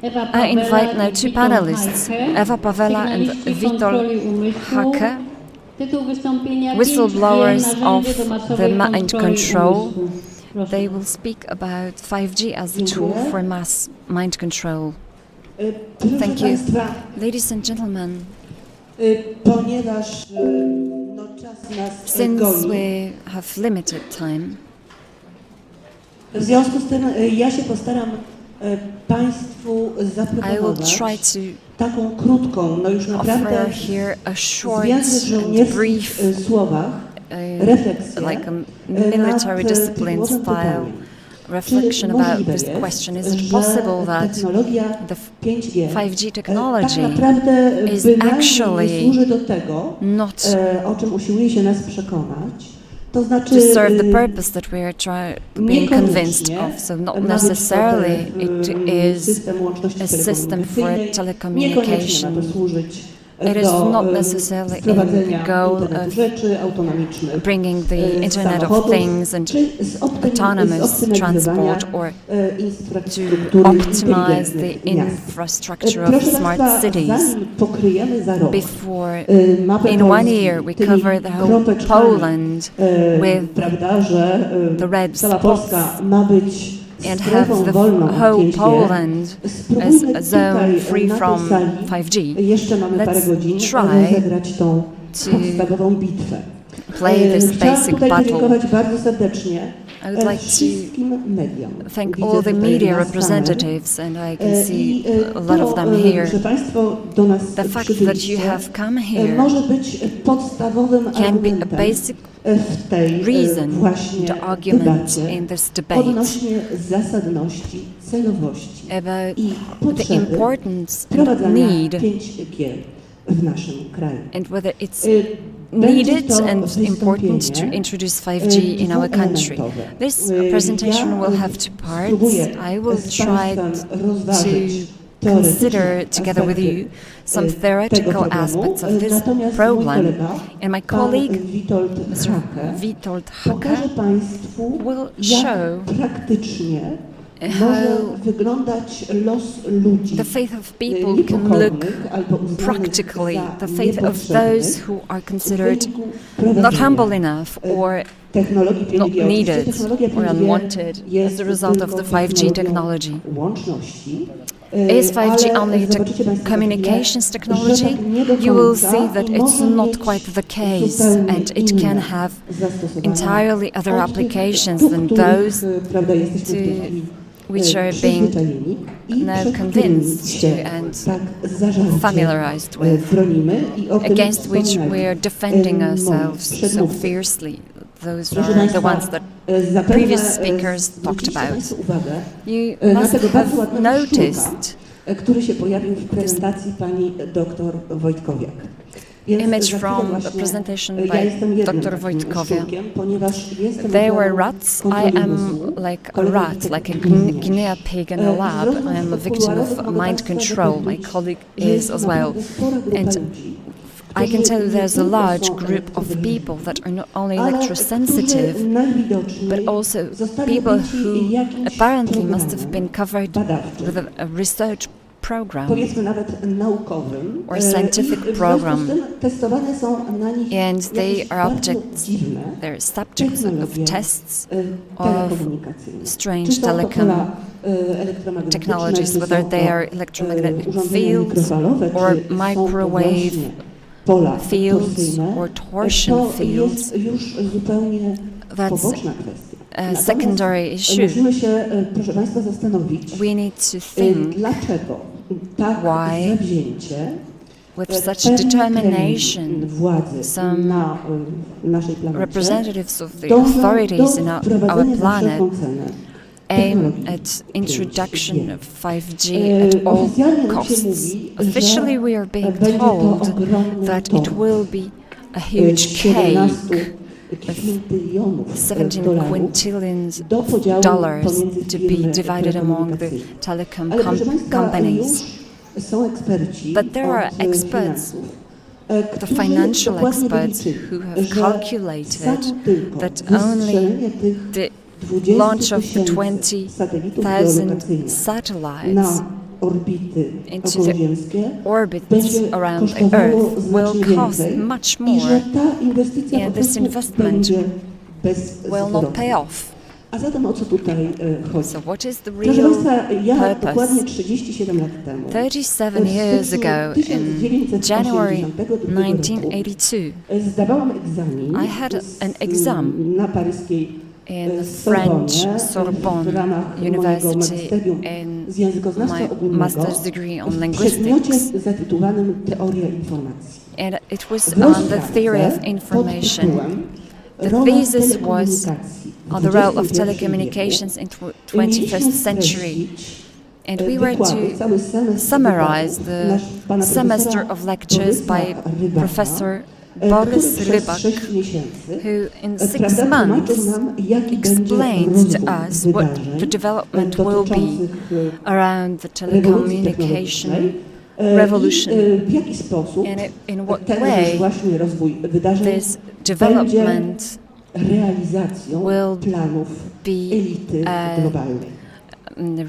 I invite now two panelists, Ewa Pawela and Witold Hake, whistleblowers of the mind control. They will speak about 5G as a tool for mass mind control. Thank you. Ladies and gentlemen, since we have limited time, w związku z tym ja się postaram Państwu zaproponować taką krótką, no już naprawdę zwięzłych żołnierskich słowach refleksję like a military discipline style reflection about this question. Is it possible that the 5G technology is actually not o czym usiłuje się nas przekonać, to znaczy to serve the purpose that we are being convinced of? So not necessarily it is a system for telecommunication. It is not necessarily in the goal of bringing the Internet of Things and autonomous transport, or to optimize the infrastructure of smart cities. Before, in 1 year, we cover the whole Poland with the red spots and have the whole Poland as a zone free from 5G. Let's try to play this basic battle. I would like to thank all the media representatives, and I can see a lot of them here. The fact that you have come here can be a basic reason, the argument in this debate about the importance and need, and whether it's needed and important to introduce 5G in our country. This presentation will have two parts. I will try to consider together with you some theoretical aspects of this problem, and my colleague, Mr. Witold Hake, will show how the faith of people can look practically, the faith of those who are considered not humble enough or not needed or unwanted as a result of the 5G technology. Is 5G only communications technology? You will see that it's not quite the case, and it can have entirely other applications than those which are being now convinced to and familiarized with, against which we are defending ourselves so fiercely. Those are the ones that previous speakers talked about. You must have noticed image from the presentation by Dr. Wojtkowiak. They were rats. I am like a rat, like a guinea pig in a lab. I am a victim of mind control. My colleague is as well. And I can tell you there's a large group of people that are not only electrosensitive, but also people who apparently must have been covered with a research program or scientific program, and they are they're subjects of tests of strange telecom technologies, whether they are electromagnetic fields or microwave fields or torsion fields. That's a secondary issue. We need to think why, with such determination, some representatives of the authorities in our planet aim at introduction of 5G at all costs. Officially, we are being told that it will be a huge cake of $17 quintillions to be divided among the telecom companies. But there are experts, the financial experts, who have calculated that only the launch of the 20,000 satellites orbity into the okołoziemskie orbits będzie around the kosztowało Earth znacznie will cost więcej much i more, że ta inwestycja po and this prostu investment będzie will not pay bezzwrotna. off. A zatem o co tutaj chodzi? So what is the Proszę real Państwa, ja dokładnie purpose? 37 lat temu, 37 w years styczniu ago, in January 1982 roku, 1982, zdawałam egzamin I had an exam na paryskiej in the Sorbonie, French w Sorbonne ramach mojego University magisterium in z językoznawstwa my ogólnego master's degree on w przedmiocie linguistics. zatytułowanym Teoria informacji. And it was W on the rozprawce theory of pod information. tytułem The Rola thesis was telekomunikacji w on the role of XXI wieku. telecommunications in Mieliśmy 21st century. streścić And we were wykłady, to cały semestr summarize wykładów pana semester profesora of lectures by Borysa Rybaka, Professor który Boris przez Rybak, 6 miesięcy who in 6 prawda, months tłumaczył nam, jaki będzie explained rozwój to us what the wydarzeń development will be dotyczących around the rewolucji telecommunication technologicznej revolution, i w jaki sposób and in what ten way właśnie rozwój wydarzeń this development realizacją will planów be elity globalnej.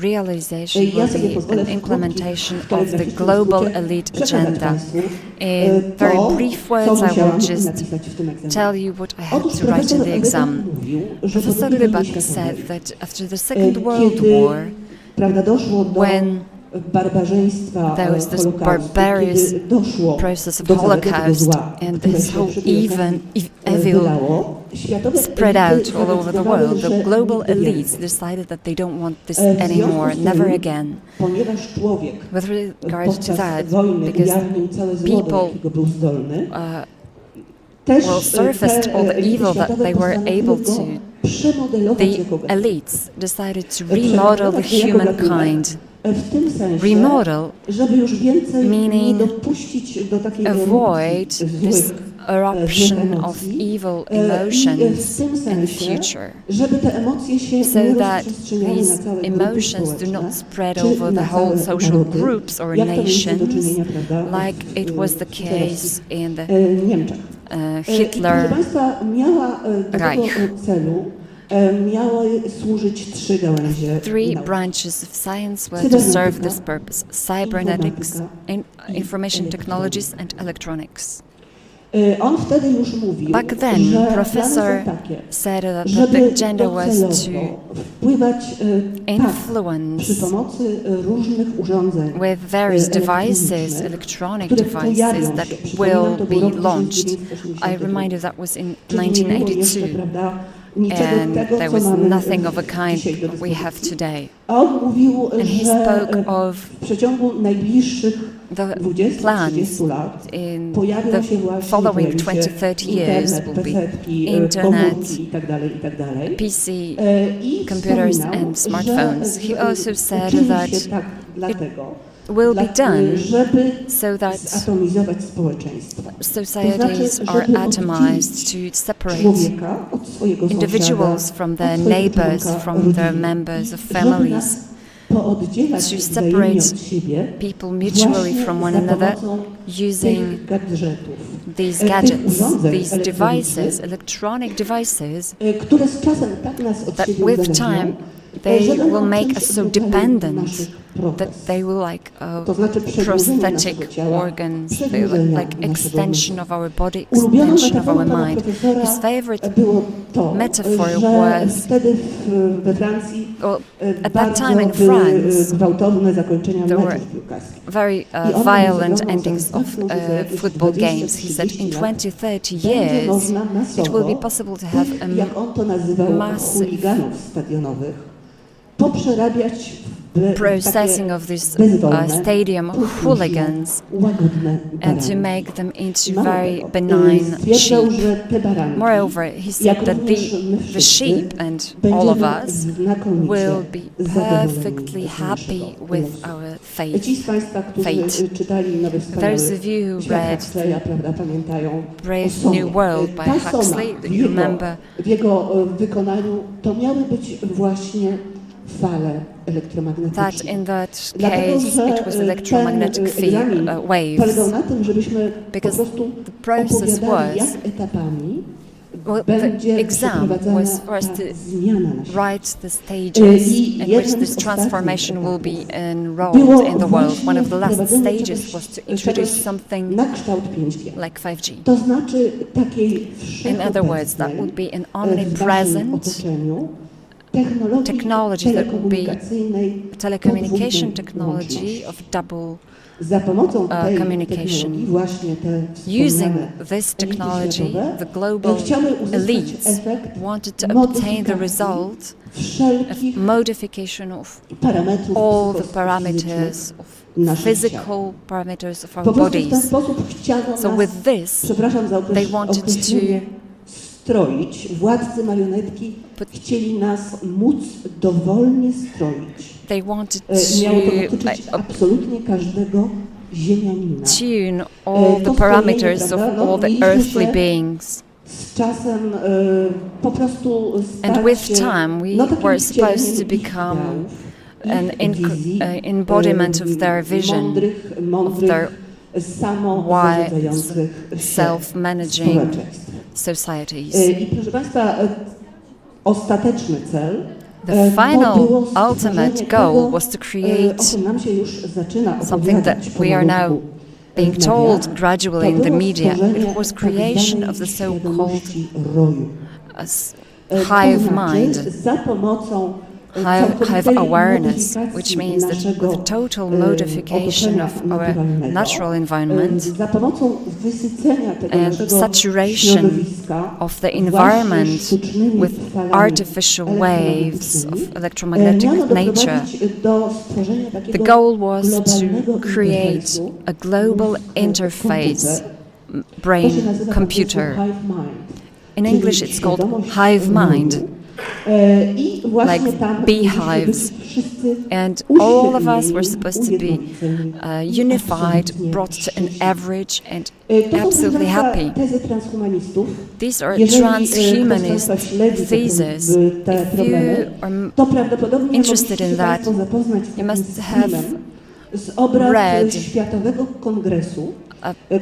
realization Ja will sobie be pozwolę an w implementation krótkim, of the telegraficznym global skrócie elite przekazać agenda. Państwu In very to, brief co words, I musiałam will just napisać w tym egzaminie. tell you what I had Otóż to write in profesor the Rybak exam. mówił, że po Professor II wojnie Rybak światowej, said that after the Second World kiedy War, prawda, doszło do when barbarzyństwa there was this Holokaustu, barbarous kiedy doszło process of do całego tego Holocaust zła, and które this się whole przy tej okazji evil wylało, światowe spread elity out all over the zadecydowały, world, że the global nigdy elites więcej. decided that they don't want this W związku anymore, z tym, never again. Ponieważ człowiek With regard to podczas that, wojny because ujawnił całe zło, do people jakiego był zdolny, well, surfaced all the evil that they were able to, the elites decided to remodel the humankind, w tym sensie, remodel, żeby już więcej nie meaning dopuścić do takiej avoid emocji, this złych eruption of emocji, evil i w emotions tym in the sensie, future, żeby te emocje się so nie that rozprzestrzeniały na these całe grupy emotions do społeczne, not spread czy over na the whole całe social narody, groups or jak to mieliśmy do nations, czynienia, prawda, like it was the case in the Niemczech. Proszę Hitler Państwa, miała do Reich. tego celu miały służyć 3 gałęzie Three nauki. branches of science were to serve this purpose: cybernetics, information technologies, and electronics. On wtedy już mówił, Back then, że professor plany są takie, said that the żeby agenda was to docelowo wpływać influence przy pomocy różnych urządzeń with various devices, elektronicznych, electronic które pojawią devices that się. Przypominam, will to był be rok launched. 1982. I remind you that was in Czyli nie było jeszcze, 1982, prawda, niczego and tego, there co was mamy nothing of a dzisiaj do kind we have dyspozycji. today. A on mówił, And he że spoke of w przeciągu najbliższych the 20-30 plans lat in pojawią the się właśnie following pojawi się 20-30 years internet, will be pesetki, internet, komórki i tak dalej, i tak dalej. PC, I computers wspominał, and smartphones. że He also said uczyli that się tak dlatego, will be done żeby so that zatomizować społeczeństwo. societies are żeby atomized oddzielić to separate człowieka od swojego individuals sąsiada, from od their swojego neighbors, członka from their rodziny, members of żeby families, nas pooddzielać to wzajemnie separate od siebie people mutually właśnie from one za another pomocą using tych gadżetów, these tych gadgets, urządzeń these elektronicznych, devices, electronic devices, które z czasem tak nas od that siebie with uzależnią, time they że will będą make czymś us so oddalnym dependent naszych that protez. they will like To znaczy przedłużenie prosthetic naszego ciała, organs, they przedłużenia like naszego extension umysłu. of our body, Ulubioną extension of our metaforą pana mind. profesora His favorite było to, metaphor że was, wtedy we Francji well, at that bardzo time in były France, gwałtowne zakończenia there were meczów piłkarskich. very I on violent nazywał endings of sensacyjną, że za jakieś football 20, games. He said in 30 lat 20-30 będzie years można it masowo will be possible to have tych, jak on to nazywał, massive chuliganów stadionowych poprzerabiać w processing takie of these bezwolne, stadium posłuszne, hooligans łagodne and to barany. make them into Mało very tego, benign stwierdzał, sheep. że te baranki, Moreover, he jak said that również my the wszyscy, sheep and all of będziemy us znakomicie will be zadowoleni perfectly z happy naszego with losu. our fate. Ci z Państwa, którzy fate. czytali nowy wspaniały Those of you who świat read Huxleya, prawda, pamiętają Brave o Sonie. New World by Ta Sona Huxley, that you remember, w jego wykonaniu to miały być właśnie fale elektromagnetyczne. that in that Dlatego, case że it was electromagnetic ten egzamin waves, polegał na tym, żebyśmy po because prostu the process opowiadali, was jak etapami Well, będzie the exam przeprowadzana was for us ta to zmiana na świecie. write the stages in which jednym this z transformation will ostatnich be etapów enrolled in the world. właśnie One of the last wprowadzenie stages was to introduce czegoś something na kształt 5G. like 5G. To znaczy takiej In other words, that would be an omnipresent technology that would be telecommunication technology of double Za pomocą tej communication. technologii właśnie te Using wspomniane this elity technology, światowe the global chciały uzyskać elites efekt wanted to obtain the modyfikacji result of wszelkich modification of parametrów all the psychofizycznych parameters of naszych ciał. physical parameters of Po our prostu w ten bodies. sposób chciano So nas, with this, przepraszam za they wanted określenie, stroić. Władcy marionetki But- chcieli nas móc dowolnie stroić. they wanted Miało to to dotyczyć absolutnie każdego ziemianina. tune all the parameters of all the earthly beings. Z czasem po prostu And with stać się, time, we takim were supposed to wcieleniem ich become ideałów, an ich wizji, embodiment of their vision, mądrych, their samozarządzających się self-managing społeczeństw. societies. I proszę Państwa, ostateczny cel The to final było ultimate stworzenie goal tego, was to o create czym nam się już zaczyna something that opowiadać we are now pomalutku being w told mediach. gradually in To the było media. stworzenie It was tak creation zwanej of the so-called świadomości roju. To hive znaczy, mind, za pomocą hive całkowitej awareness, modyfikacji which means that naszego, with the total modification of our naturalnego, natural environment za pomocą wysycenia tego and naszego saturation środowiska of the właśnie environment sztucznymi with falami artificial waves of elektromagnetycznymi, electromagnetic miano nature. doprowadzić do stworzenia The takiego goal was globalnego to create interfejsu a global mózg-komputer. interface To się brain nazywa po computer. angielsku hive mind, In English czyli it's called świadomość hive mind, roju. I właśnie like tam beehives. wszyscy and all of us were uśrednieni, supposed to be ujednoliceni, unified, absolutnie brought to an szczęśliwi. average and To są absolutely proszę happy. Państwa tezy transhumanistów. These are Jeżeli transhumanist ktoś z Państwa śledzi theses. te If problemy, you are to prawdopodobnie interested mogliście in that, Państwo zapoznać z you takim must have filmem z obrad read Światowego Kongresu,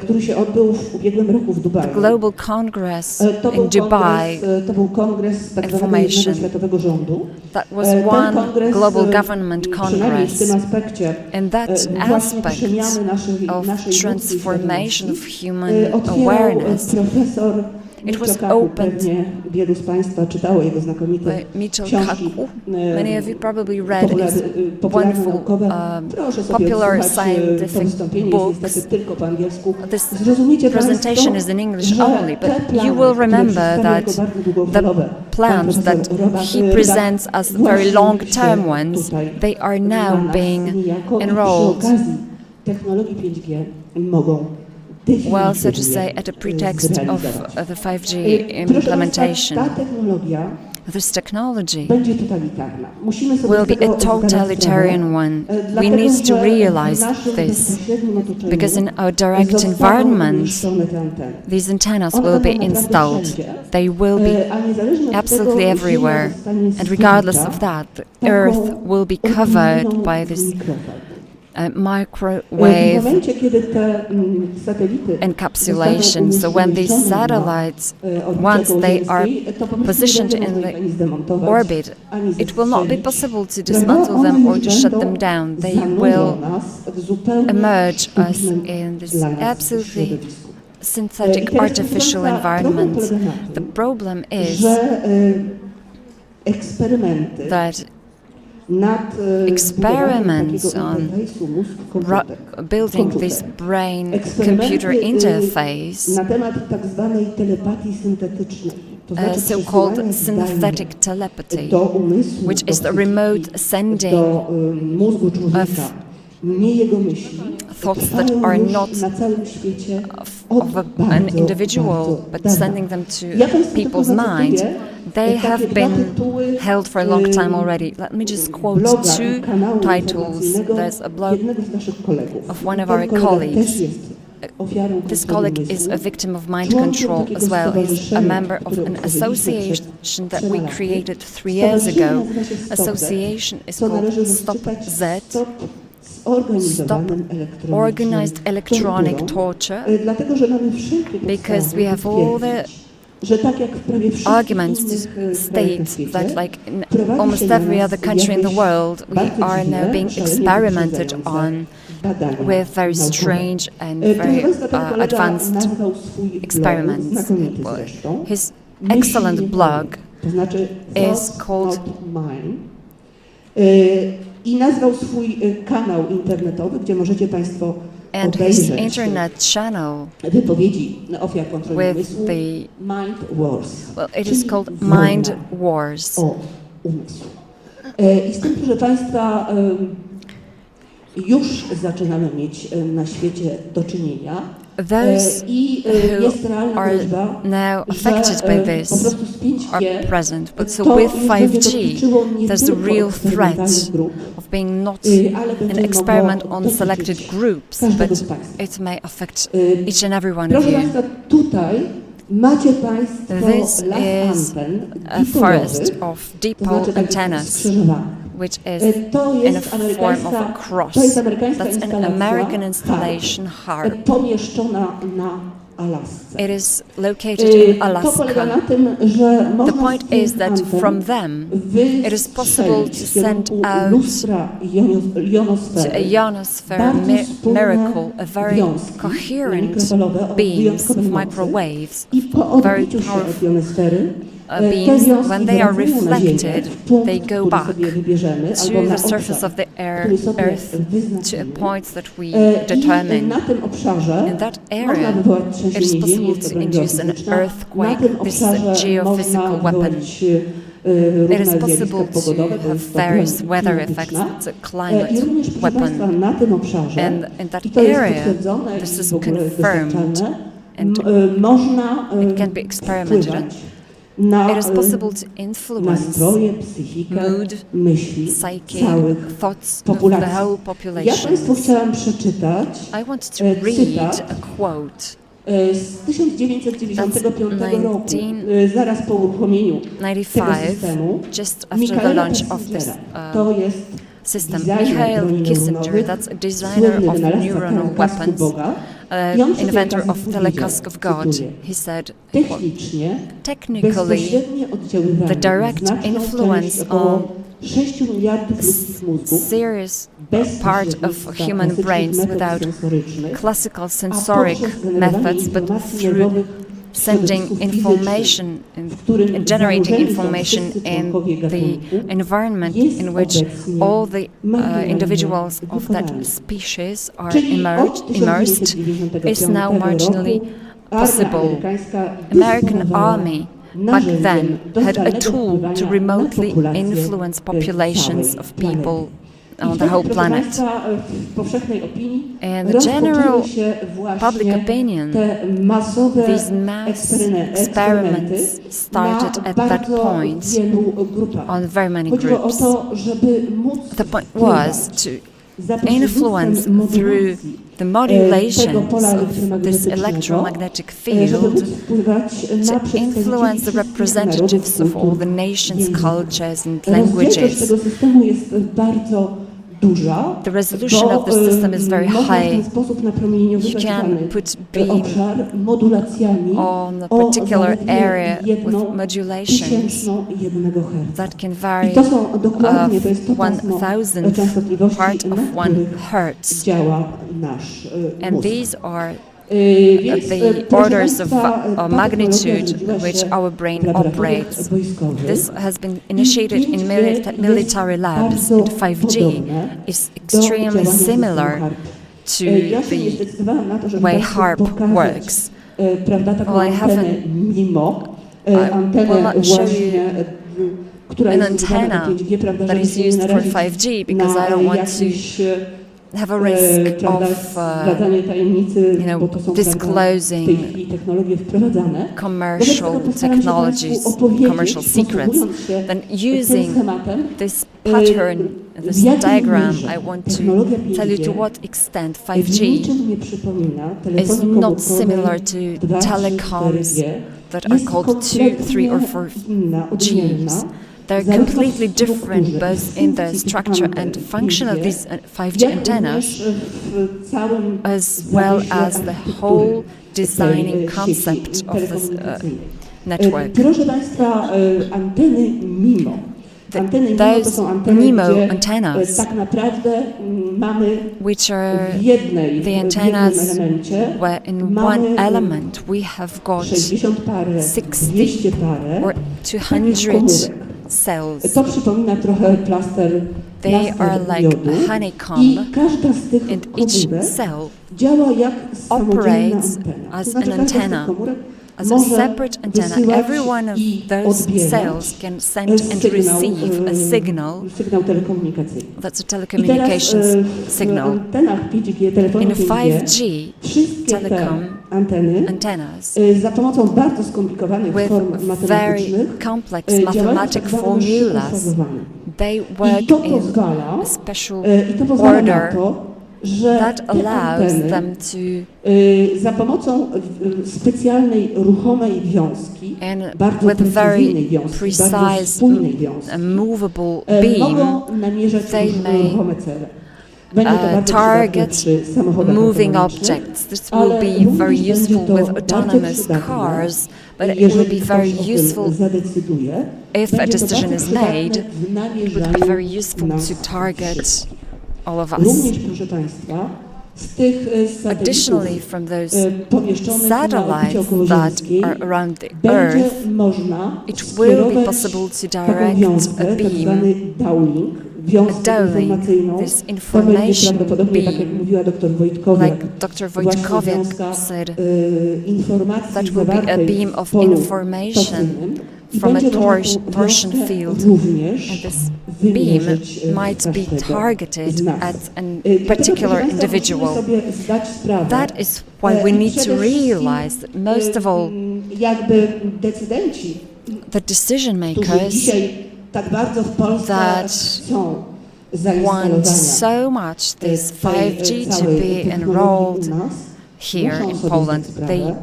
który się odbył w ubiegłym roku w Dubaju. the Global Congress To był in Dubai. to był kongres tak zwanego Information. jednego światowego rządu. That was Ten one kongres, global government przynajmniej w tym congress. aspekcie And that właśnie aspect przemiany naszej of ludzkiej transformation of świadomości, human otwierał awareness. profesor It was Kaku. opened Pewnie wielu z Państwa czytało jego znakomite by Witold książki. Hake. Many of you probably read his popularne wonderful naukowe. Proszę sobie popular odsłuchać, to scientific wystąpienie jest books. niestety tylko po angielsku. This Zrozumiecie presentation Państwo, is in English że only, te but plany, you will które remember przedstawia that jako bardzo the długofalowe plans pan that profesor Ewa he Pawela presents as very właśnie long-term się ones, tutaj they are dla now nas being niejako i enrolled. przy okazji technologii 5G mogą Well, so to say, at a pretext of the 5G implementation, Ta technologia this technology będzie totalitarna. Musimy sobie will z be tego a zdawać totalitarian sprawę, one. We dlatego, need to że w realize naszym this, bezpośrednim otoczeniu because in our direct zostaną environment, umieszczone te anteny. these antennas One will be będą naprawdę installed. wszędzie. They will be A niezależnie od absolutely tego, everywhere. Ziemia zostanie And regardless spięta of that, the taką Earth will be covered olbrzymią by this mikrofal. W microwave momencie, kiedy te satelity encapsulation. So when these satellites, once they are positioned in the orbit, it will not be possible to dismantle them or to shut them down. They will emerge us in this absolutely synthetic artificial environment. The problem is eksperymenty that nad experiments on building this brain-computer interface, na temat tak zwanej telepatii syntetycznej, to znaczy so-called synthetic telepathy, do umysłu, which is the remote sending do mózgu człowieka, nie jego myśli, thoughts that are not na całym świecie of an individual, but sending them to people's mind. They have been held for a long time already. Let me just quote two titles. There's a blog of one of our colleagues. This colleague is a victim of mind control as well. He's a member of an association that we created 3 years ago. Association is called Stop Z. Stop Organized Electronic Torture, because we have all the że tak jak w prawie wszystkich arguments innych state krajach na świecie, that, like in prowadzi almost się every nas other country in the jakieś world, we bardzo are dziwne, now being szalenie experimented wyprzedzające on badania with very naukowe. strange and Proszę very Państwa, ten kolega advanced nazwał swój blog, experiments. znakomity zresztą, His Myśli excellent nie blog to znaczy is Thoughts called Not Mine. I nazwał swój kanał internetowy, gdzie możecie Państwo and his obejrzeć internet channel wypowiedzi ofiar kontroli with umysłu, the Mind Wars. well, it is czyli called wojna Mind Wars. o umysł. I z tym, proszę Państwa, już zaczynamy mieć na świecie do czynienia. Those I who jest realna are groźba, now że affected by po this prostu z 5G are present. But so to with już będzie 5G, dotyczyło nie there's a tylko real threat eksperymentalnych grup, of being not ale an będzie experiment mogło on dotyczyć selected groups, każdego but z Państwa. it may affect each and every one of Proszę you. Państwa, tutaj macie Państwo This las is anten a forest dipolowych, of to dipole znaczy takich antennas, skrzyżowanych. which is To in a jest form of a cross. to jest amerykańska That's an instalacja American installation harp. pomieszczona na Alasce. It is located in To polega na Alaska. tym, że The można point z tych is that anten from them, it is possible to wystrzelić w send kierunku out lustra to a jonosfery ionosphere bardzo wspólne miracle, a very wiązki coherent mikrofalowe o beams of wyjątkowej mocy. microwaves, I po very odbiciu się od powerful jonosfery te beams, wiązki when they are wracają na Ziemię, reflected, w punkt, they go który back sobie wybierzemy, to albo na the surface obszar, of the który sobie Earth, to a wyznaczymy. point that we I determine. na tym obszarze In that można area, wywołać it is trzęsienie ziemi, possible jest to to broń induce an geofizyczna. Na earthquake. tym This is a obszarze geophysical można weapon. wywołać It is różne possible zjawiska to pogodowe, to have jest to various broń weather effects. klimatyczna. It's a climate I również, proszę Państwa, weapon. na tym obszarze, And in that i to jest area, potwierdzone this i is w ogóle confirmed, doświadczalne, and można it can be experimented on. wpływać na It is possible to influence nastroje, psychikę, mood, myśli psyche, całych thoughts of populacji. the whole Ja population. Państwu chciałam przeczytać I want to cytat read a quote. z 1995 That's roku, zaraz po uruchomieniu tego 95, systemu. just after the Michaela launch of this Kissingera, to jest system. designer Michael broni Kissinger, neuronowych, that's a designer słynny of wynalazca neuronal telekasku weapons, Boga. I on przy tej inventor okazji of powiedział, telecask of God. cytuję, He said, quote, technicznie technically, bezpośrednie oddziaływanie the direct na znaczną influence część około on 6 miliardów ludzkich mózgów serious bez part of pośrednictwa human klasycznych brains metod without sensorycznych, classical a sensoric poprzez generowanie methods, but informacji through nerwowych w sending środowisku information fizycznym, w którym and generating zanurzeni są information wszyscy in członkowie the gatunku, environment jest in which obecnie all the materialnie individuals of that wykonalny. species are Czyli immersed od is now marginally roku possible. armia amerykańska American dysponowała army back then narzędziem do had a zdalnego tool wpływania to na remotely populację influence populations całej of planety. people I on the wtedy, whole proszę planet. Państwa, w powszechnej opinii And the general rozpoczęły się public właśnie opinion, te masowe these mass eksperymenty experiments started na at that bardzo point wielu grupach. on very many Chodziło o groups. to, żeby móc The point wpływać was to za influence pośrednictwem modulacji through the tego modulations pola of this elektromagnetycznego, electromagnetic żeby field móc wpływać na to influence the representatives of all the nations, cultures and Rozdzielczość languages. tego systemu jest bardzo duża, The resolution bo of the system is very można w high. ten sposób napromieniowywać You can dany put beam obszar modulacjami on a o particular zaledwie area with 1/1000 jednego herca. that can I vary to są dokładnie, to jest to of pasmo 1,000th częstotliwości, part na of one których hertz. działa nasz And mózg. these are Więc, the proszę orders of Państwa, ta magnitude technologia in zrodziła which się our w brain laboratoriach operates. wojskowych. This has been initiated in 5G military jest labs, bardzo and 5G podobne is do extremely działania similar systemu HARP. to Ja się nie the zdecydowałam na to, żeby way Państwu HARP pokazać, works. prawda, taką Well, I antenę haven't- MIMO, will antenę not show właśnie, która an jest używana antenna do 5G, prawda, that żeby is się nie used for narazić 5G because na I don't want to jakieś have a risk prawda, of zdradzanie tajemnicy, you know, bo to są disclosing prawda, w tej chwili technologie wprowadzane. commercial Wobec tego postaram się technologies, Państwu opowiedzieć, commercial secrets, posługując się then tym using schematem, this pattern, this w jakiej diagram, mierze I want to technologia tell you to 5G what extent w 5G niczym nie przypomina is telefonii not similar komórkowej to 2, 3, 4G. telecoms that are Jest called 2, 3 or 4 inna, Gs. odmienna, They're zarówno w completely different strukturze, both in the funkcji tych structure anten and function of 5G, these 5G jak antennas, również w całym as well zakresie as the architektury whole tej designing sieci concept of this telekomunikacyjnej. network. Proszę Państwa, anteny MIMO. Anteny MIMO to są anteny, MIMO gdzie antennas, tak naprawdę mamy which are w jednym antennas elemencie where in one element we have got 60 parę, 60 200 parę or 200 komórek. cells. To przypomina trochę plaster They are like jodu. a honeycomb, I każda z tych and each komórek cell działa jak samodzielna operates antena. as To znaczy, an każda z tych antenna, komórek as a może separate antenna. wysyłać Every one of i those odbierać cells can send and sygnał, receive a signal. sygnał telekomunikacyjny. That's a I teraz telecommunications w signal. antenach 5G, telefonii In 5G, 5G wszystkie te telecom anteny antennas za pomocą bardzo skomplikowanych with form very matematycznych complex działają w mathematic tak zwanym formulas, szyfrowaniu. they I work to in pozwala, a special na order to, że that te allows anteny them to za pomocą specjalnej ruchomej wiązki, and bardzo with a very precyzyjnej wiązki, bardzo precise spójnej wiązki, movable beam mogą namierzać they may ruchome cele. Będzie to bardzo target przydatne przy samochodach moving autonomicznych, objects. This will ale be również very będzie useful to with bardzo autonomous przydatne, cars, but it will jeżeli be ktoś very o tym useful zadecyduje. if a Będzie to decision bardzo is przydatne made. w It would namierzaniu be very useful nas to target all of us. Również, proszę Państwa, z tych Additionally, satelitów from those pomieszczonych na orbicie satellites that okołoziemskiej are around the będzie Earth, można it will be skierować possible to taką direct wiązkę, a tak beam, zwany downlink, wiązkę downlink, informacyjną. this To będzie information prawdopodobnie, tak jak beam, mówiła dr Wojtkowiak, like Dr. właśnie Wojtkowiak wiązka said, informacji that will be a zawartej beam w of polu information torsyjnym i from a będzie można tą torsion wiązkę field. również And this wymierzyć beam might be każdego targeted z nas. at a Dlatego, particular proszę Państwa, individual. musimy sobie zdać sprawę, That is why we need to realize that most of all, jakby decydenci, the decision którzy makers dzisiaj tak bardzo w Polsce that chcą want zainstalowania so much this tej 5G to całej be technologii enrolled u nas, here muszą in sobie Poland. zdać They sprawę,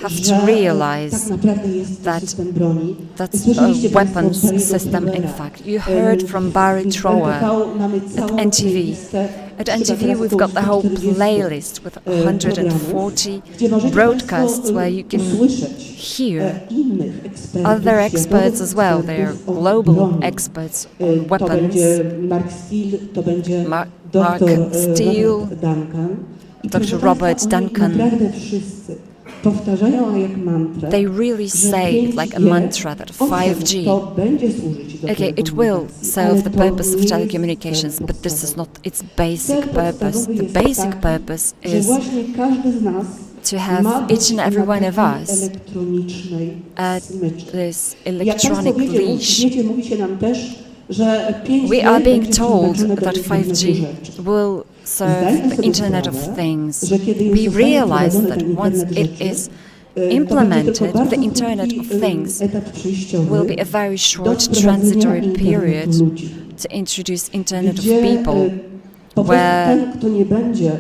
have że to realize tak naprawdę jest to that system broni. that's Słyszeliście a Państwo weapons Barry'ego system. In Trowera. fact, you heard from Barry W Trower NTV mamy at całą NTV. playlistę. At Chyba NTV, teraz we've około got the whole 140 playlist with 140 gdzie możecie broadcasts Państwo where you can usłyszeć hear innych ekspertów, other experts as well. They are ekspertów od global broni. experts on To weapons. będzie Mark Steele, to będzie Mark dr Steele, Robert Duncan. I Dr. proszę Robert Państwa, oni Duncan. naprawdę wszyscy powtarzają jak mantrę, They really że say it like a 5G, mantra that owszem, 5G, to będzie służyć do okay, it will telekomunikacji, serve ale the to purpose nie of jest telecommunications, cel but this is podstawowy. not its basic Cel purpose. podstawowy The jest basic taki, purpose że is właśnie każdy z nas to have ma each być and every na one of takiej us elektronicznej at smyczy. this Jak Państwo electronic leash. wiecie, mówi się nam też, że 5G We are being będzie told przeznaczone do that internetu 5G rzeczy. will serve Zdajmy the sobie Internet of sprawę, Things. że kiedy już We zostanie realize wprowadzony that ten once internet it rzeczy, is to będzie implemented, tylko bardzo the Internet krótki, of Things etap przejściowy will be a very do short wprowadzenia transitory internetu period ludzi, to introduce Internet of gdzie people, po prostu where ten, kto nie będzie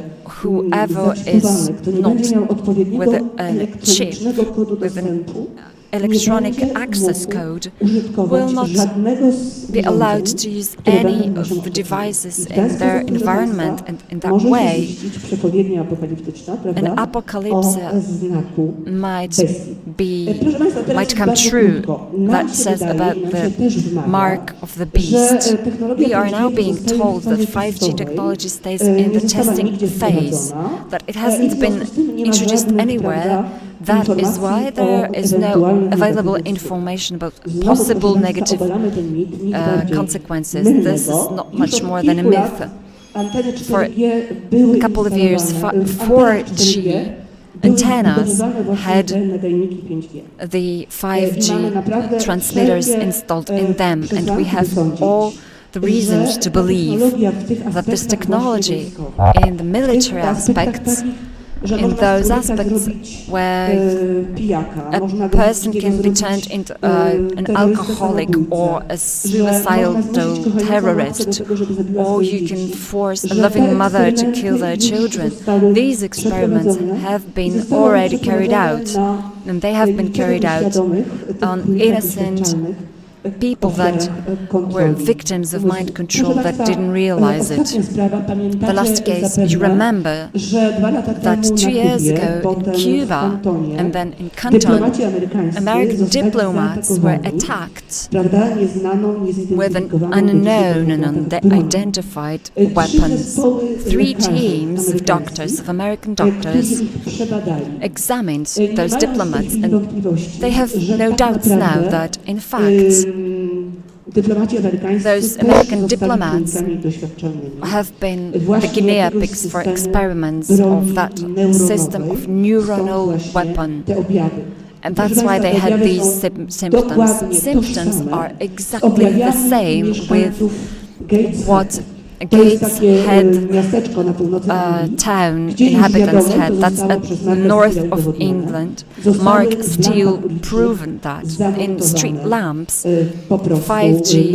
whoever zaczipowany, is kto nie not będzie miał odpowiedniego with a elektronicznego kodu with an dostępu, electronic nie będzie access mógł code użytkować will not żadnego z be allowed urządzeń, to use które any będą of naszą the obsługą. devices I w ten in their sposób, proszę environment, Państwa, and in that może się way ziścić przepowiednia apokaliptyczna, prawda? an apocalypse o znaku might bestii. be Proszę Państwa, teraz might come bardzo true krótko. Nam that się says wydaje, about nam the się też wmawia, mark of the że beast. technologia We are 5G now being zostaje w told that fazie 5G testowej, technology stays nie in the została testing nigdzie phase, wprowadzona, that it i w hasn't związku been z tym nie ma introduced żadnych, anywhere. prawda, That is informacji why there o is no ewentualnych available negatywnych information about Znowu, proszę possible Państwa, negative obalamy ten mit, nic bardziej consequences. mylnego. This is not Już much od more than a kilku lat myth. Anteny For 4G były a couple of years, instalowane, w 4G antennas wbudowywane właśnie had te nadajniki 5G. the I 5G mamy naprawdę transmitters wszelkie, installed in them, and we przesłanki have sądzić, all the reasons że to ta believe technologia w tych that this aspektach technology właśnie wojskowych, in the w military tych aspektach aspects, takich, że in można those z człowieka aspects zrobić, where pijaka, a można go person z can be zrobić, turned into an terrorystę alcoholic samobójcę, or a że można suicidal zmusić kochającą matkę terrorist, do tego, żeby zabiła or swoje you can dzieci, force a że loving te mother to eksperymenty kill their już children. zostały These experiments przeprowadzone have i been zostały already carried przeprowadzone out, na and they have been carried out świadomych, on tych innocent doświadczalnych, people that were victims of mind control that didn't realize it. The last case, you remember that 2 years ago in Cuba and then in Canton, American diplomats were attacked with an unknown and unidentified weapons. 3 teams of doctors, of American doctors, examined those diplomats, and they have no doubts now that, in fact, those American diplomats have been the guinea pigs for experiments of that system of neuronal weapon. And that's why they had these symptoms. Symptoms are exactly the same with what Gates had town inhabitants had. That's north of England. Mark Steele proven that in street lamps 5G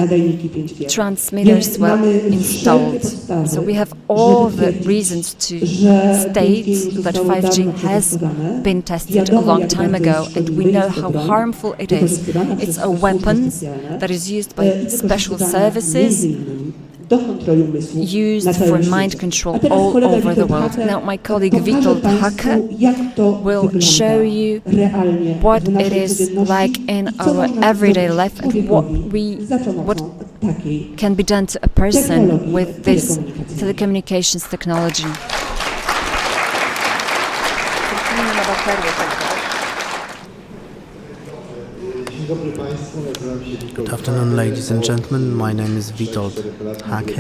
transmitters were installed. So we have all the reasons to state that 5G has been tested a long time ago, and we know how harmful it is. It's a weapon that is used by special services, used for mind control all over the world. Now my colleague Witold Hake will show you what it is like in our everyday life and what can be done to a person with this telecommunications technology. Good afternoon, ladies and gentlemen. My name is Witold Hake.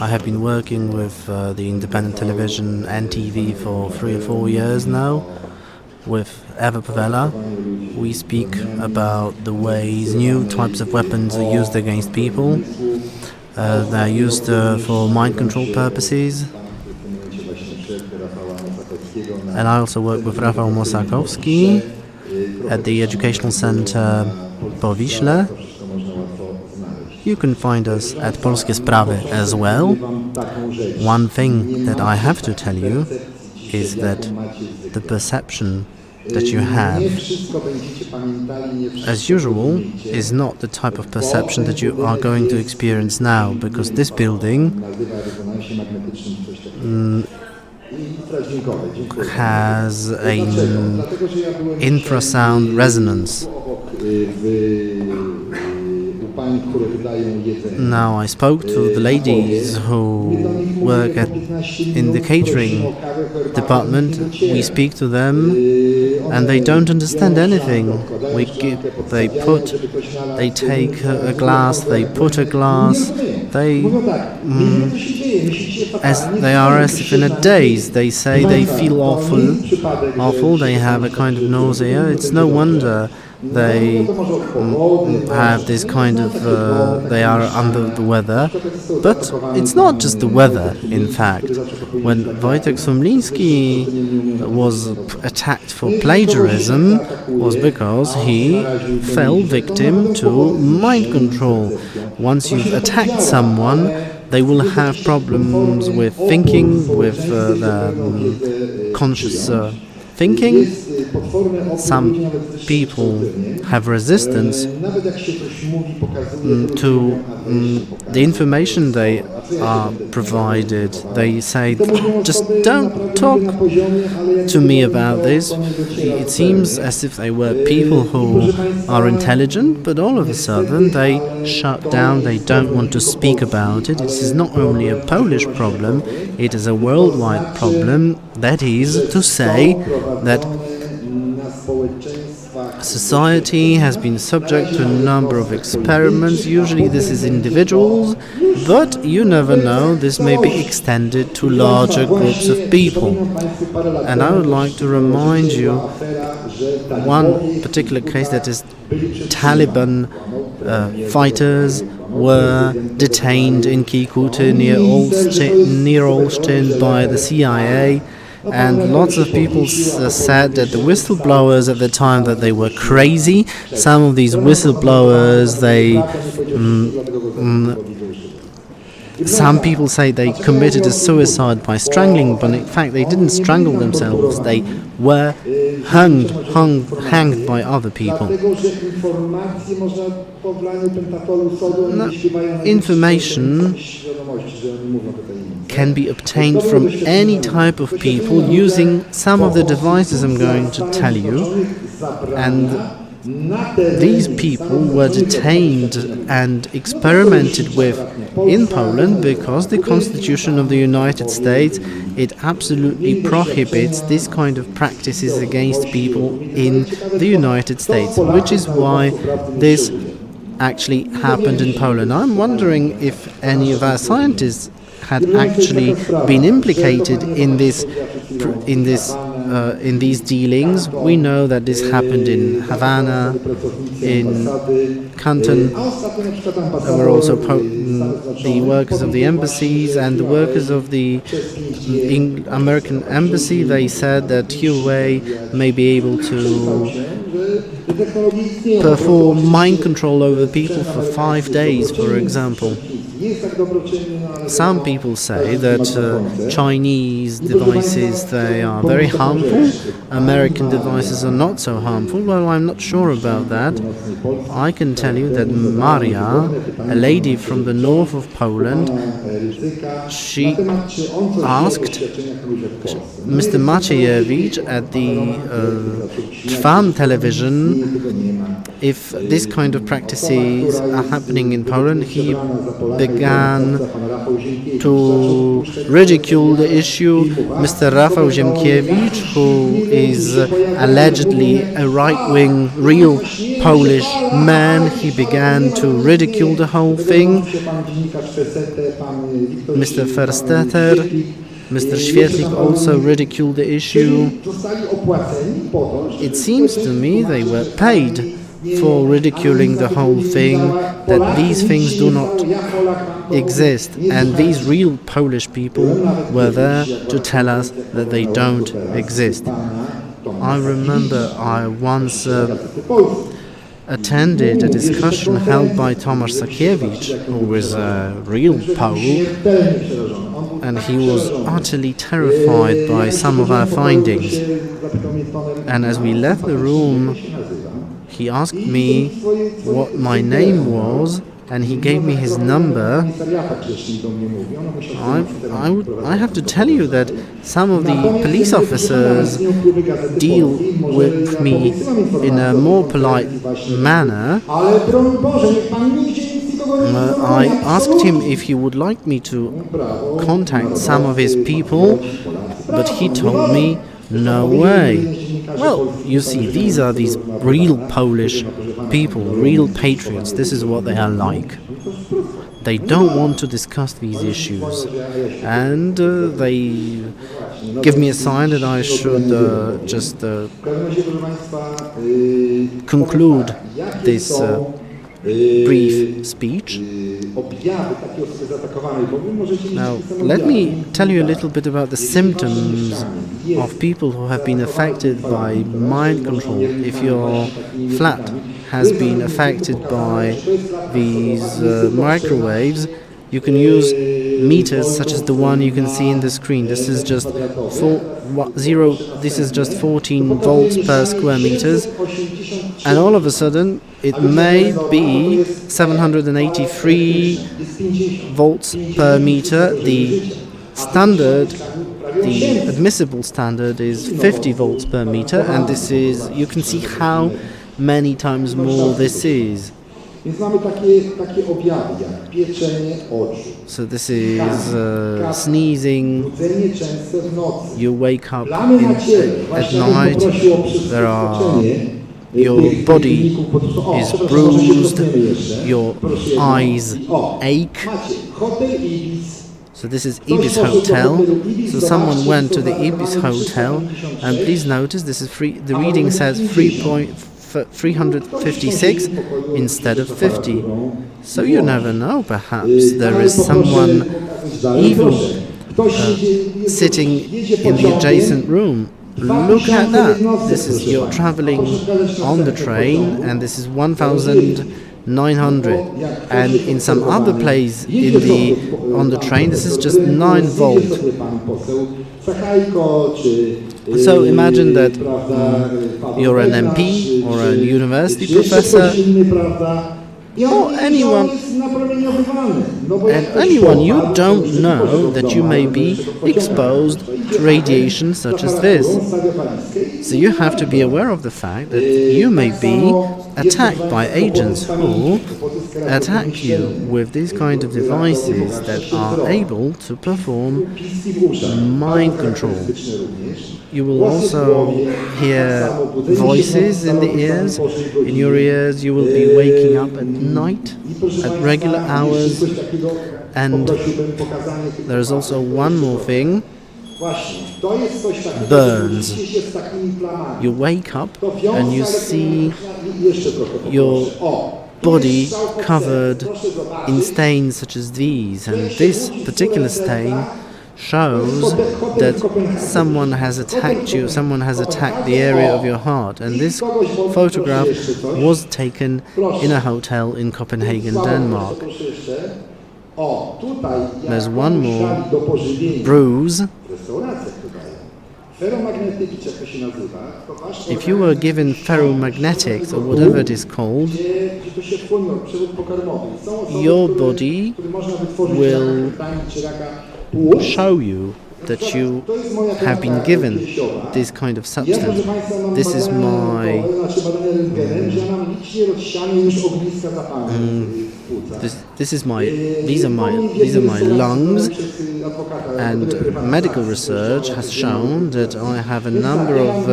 I have been working with the independent television NTV for 3 or 4 years now. With Ewa Pawela, we speak about the ways new types of weapons are used against people. They're used for mind control purposes. And I also work with Rafał Mosakowski at the educational center Powiśle. You can find us at Polskie Sprawy as well. One thing that I have to tell you is that the perception that you have, as usual, is not the type of perception that you are going to experience now, because this building has an infrasound resonance. Now, I spoke to the ladies who work in the catering department. We speak to them, and they don't understand anything. They take a glass, they put a glass, as if in a daze. They say they feel awful, they have a kind of nausea. It's no wonder they have this kind of, they are under the weather. But it's not just the weather, in fact. When Wojtek Sumliński was attacked for plagiarism, was because he fell victim to mind control. Once you've attacked someone, they will have problems with thinking, with conscious thinking. Some people have resistance to the information they are provided. They say, just don't talk to me about this. It seems as if they were people who are intelligent, but all of a sudden they shut down, they don't want to speak about it. This is not only a Polish problem, it is a worldwide problem. That is to say that society has been subject to a number of experiments. Usually this is individuals, but you never know, this may be extended to larger groups of people. And I would like to remind you one particular case, that is Taliban fighters were detained in Kikuta near Olsztyn by the CIA. And lots of people said that the whistleblowers at the time that they were crazy. Some of these whistleblowers, Some people say they committed a suicide by strangling, but in fact they didn't strangle themselves. They were hanged by other people. No, information can be obtained from any type of people using some of the devices I'm going to tell you, and these people were detained and experimented with in Poland because the Constitution of the United States, it absolutely prohibits this kind of practices against people in the United States, which is why this actually happened in Poland. I'm wondering if any of our scientists had actually been implicated in these dealings. We know that this happened in Havana, in Canton. There were also the workers of the embassies and the workers of the American embassy. They said that Huawei may be able to perform mind control over people for 5 days, for example. Some people say that Chinese devices, they are very harmful. American devices are not so harmful. Well, I'm not sure about that. I can tell you that Maria, a lady from the north of Poland, she asked Mr. Maciejewicz at the Trwam television if this kind of practices are happening in Poland. He began to ridicule the issue. Mr. Rafał Ziemkiewicz, who is allegedly a right-wing, real Polish man, he began to ridicule the whole thing. Mr. Verstetter, Mr. Świetlik also ridiculed the issue. It seems to me they were paid for ridiculing the whole thing, that these things do not exist, and these real Polish people were there to tell us that they don't exist. I remember I once attended a discussion held by Tomasz Sakiewicz, who was a real Pole, and he was utterly terrified by some of our findings. And as we left the room, he asked me what my name was, and he gave me his number. I have to tell you that some of the police officers deal with me in a more polite manner. I asked him if he would like me to contact some of his people, but he told me, no way. Well, you see, these are these real Polish people, real patriots. This is what they are like. They don't want to discuss these issues, and they give me a sign that I should just conclude this brief speech. Now, let me tell you a little bit about the symptoms of people who have been affected by mind control. If your flat has been affected by these microwaves, you can use meters such as the one you can see in the screen. This is just 14 volts per square meters, and all of a sudden it may be 783 volts per meter. The standard, the admissible standard, is 50 volts per meter, and this is, you can see how many times more this is. So this is sneezing, you wake up at night, your body is bruised, your eyes ache. So this is Ibis Hotel. So someone went to the Ibis Hotel, and please notice this is free. The reading says 356 instead of 50. So you never know, perhaps there is someone evil sitting in the adjacent room. Look at that. This is, you're traveling on the train, and this is 1000 900, and in some other place on the train this is just 9 volt. So imagine that you're an MP or a university professor or anyone you don't know that you may be exposed to radiation such as this. So you have to be aware of the fact that you may be attacked by agents who attack you with these kind of devices that are able to perform mind control. You will also hear voices in the ears. In your ears you will be waking up at night at regular hours. And there is also one more thing. Burns. You wake up and you see your body covered in stains such as these, and this particular stain shows that someone has attacked you, someone has attacked the area of your heart. And this photograph was taken in a hotel in Copenhagen, Denmark. There's one more bruise. If you were given ferromagnetics or whatever it is called, your body will show you that you have been given this kind of substance. This is my these are my lungs, and medical research has shown that I have a number of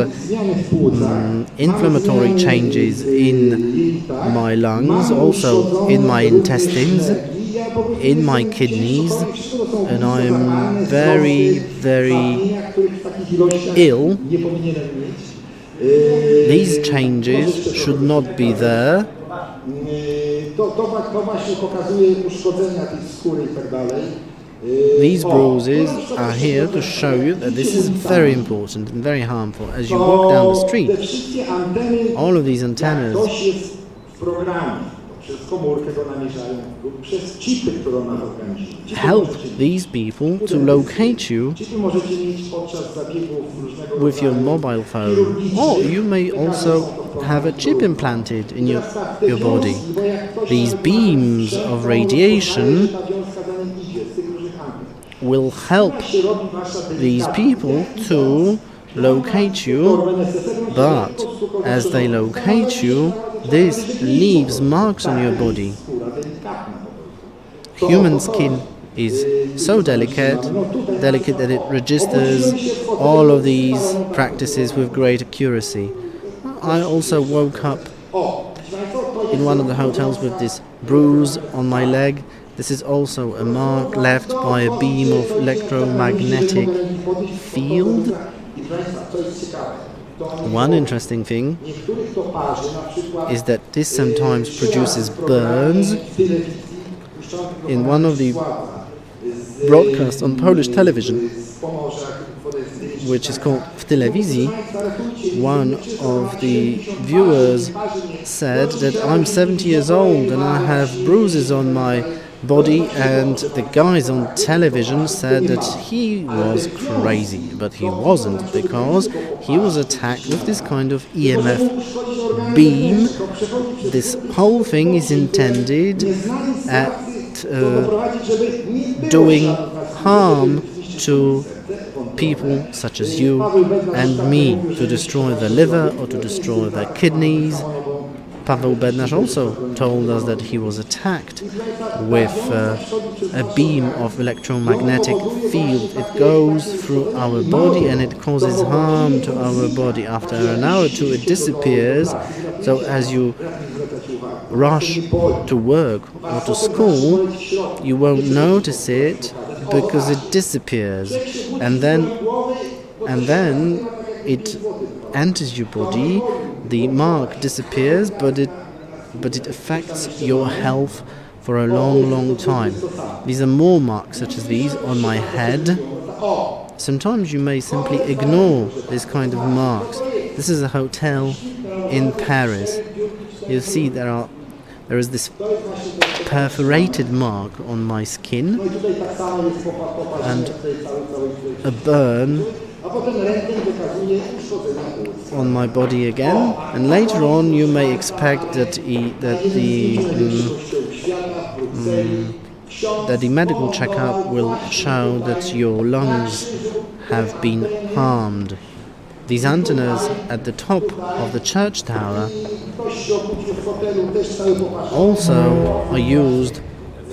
inflammatory changes in my lungs, also in my intestines, in my kidneys, and I am very, very ill. These changes should not be there. These bruises are here to show you that this is very important and very harmful. As you walk down the street, all of these antennas help these people to locate you with your mobile phone, or you may also have a chip implanted in your body. These beams of radiation will help these people to locate you, but as they locate you, this leaves marks on your body. Human skin is so delicate that it registers all of these practices with great accuracy. I also woke up in one of the hotels with this bruise on my leg. This is also a mark left by a beam of electromagnetic field. One interesting thing is that this sometimes produces burns. In one of the broadcasts on Polish television, which is called w telewizji, one of the viewers said that I'm 70 years old and I have bruises on my body, and the guys on television said that he was crazy, but he wasn't, because he was attacked with this kind of EMF beam. This whole thing is intended at doing harm to people such as you and me, to destroy their liver or to destroy their kidneys. Paweł Bednarz also told us that he was attacked with a beam of electromagnetic field. It goes through our body and it causes harm to our body. After an hour or two it disappears, so as you rush to work or to school, you won't notice it because it disappears, and then it enters your body. The mark disappears, but it affects your health for a long time. These are more marks such as these on my head. Sometimes you may simply ignore this kind of marks. This is a hotel in Paris. You see there there is this perforated mark on my skin and a burn on my body again, and later on you may expect that the medical checkup will show that your lungs have been harmed. These antennas at the top of the church tower also are used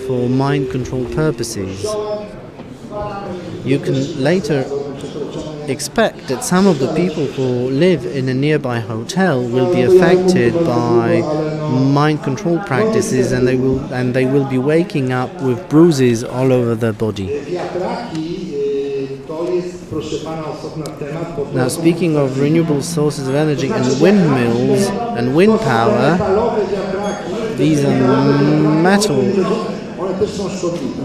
for mind control purposes. You can later expect that some of the people who live in a nearby hotel will be affected by mind control practices, and they will be waking up with bruises all over their body. Now, speaking of renewable sources of energy and windmills and wind power, these are metal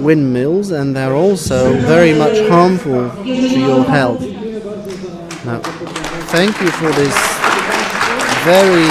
windmills, and they're also very much harmful to your health. Now, thank you for this very